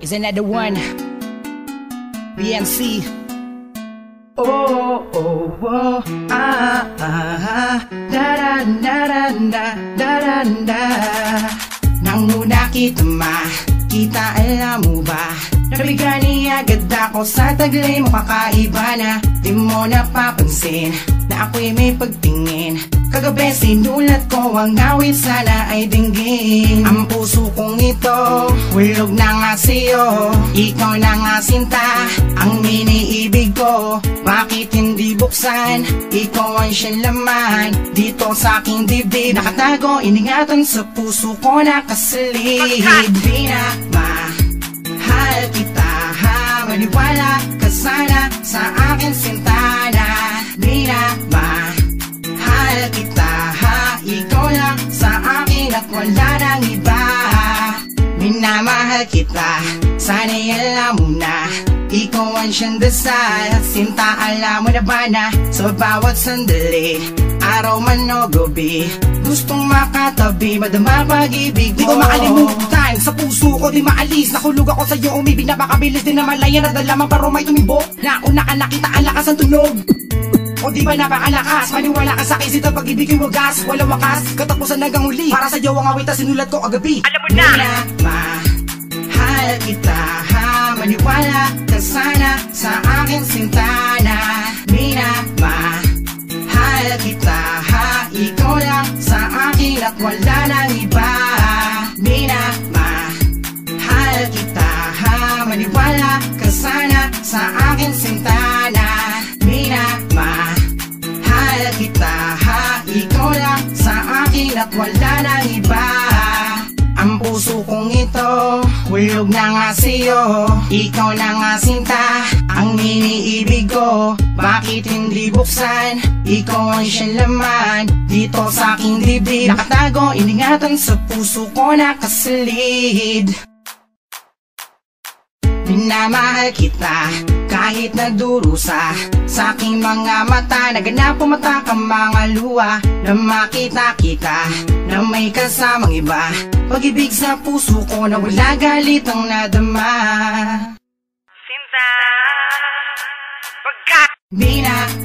is another one. BNC. Oh, oh, oh, ah, ah, da da da da da da da. Nang una kita makita, alam mo ba? Nabigani agad ako sa taglay mo, kakaiba na. Di mo napapansin na ako'y may pagtingin. Kagabi sinulat ko ang awit, sana ay dinggin. Ang puso kong ito, hulog na nga sa'yo. Ikaw na nga sinta, ang iniibig ko. Bakit hindi buksan? Ikaw ang siyang laman dito sa aking dibdib. Nakatago, iningatan sa puso ko nakasalid. Di na mahal kita, ha? Maniwala ka sana sa akin, sintana. Di na mahal kita, ha? Ikaw lang sa akin at wala nang iba. Minamahal kita, sana'y alam mo na. Ikaw ang siyang dasal, sinta, alam mo na ba na? Sa bawat sandali, araw man o gabi, gustong makatabi, madama pag-ibig mo. Di ko makalimutan, sa puso ko di maalis. Nakulog ako sa'yo, umibig na makabilis. Di na malaya, nadala para may tumibok. Nauna ka nakita, ang lakas ang tunog. O di ba napakalakas, maniwala ka sa'kin, sita pag-ibig yung wagas. Walang wakas, katapusan hanggang huli. Para sa'yo ang awit na sinulat ko agabi. Alam mo na! Mahal kita, ha? Maniwala ka sana sa akin, sintana. Minamahal kita, ha? Ikaw lang sa akin at wala nang iba. Minamahal kita, ha? Maniwala ka sana sa akin, sintana. Minamahal kita, ha? Ikaw lang sa akin at wala nang iba. Ang puso kong ito, hulog na nga sa'yo. Ikaw na nga sinta, ang iniibig ko. Bakit hindi buksan? Ikaw ang siyang laman dito sa aking dibdib. Nakatago, iningatan sa puso ko nakasalid. Minamahal kita, kahit nagdurusa sa aking mga mata. Naganap po mata ka mga luha, na makita kita na may kasamang iba. Pag-ibig sa puso ko na wala galit ang nadama. Sinta, pagka minamahal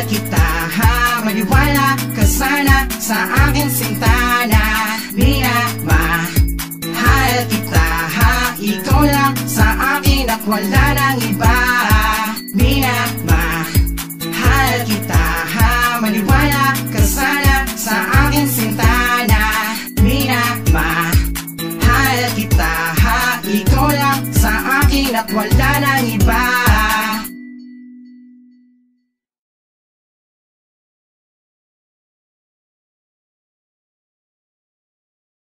kita, ha? Maniwala ka sana sa akin, sintana. Minamahal kita, ha? Ikaw lang sa akin at wala nang iba. Minamahal kita, ha? Maniwala ka sana sa akin, sintana. Minamahal kita, ha? Ikaw lang sa akin at wala nang iba.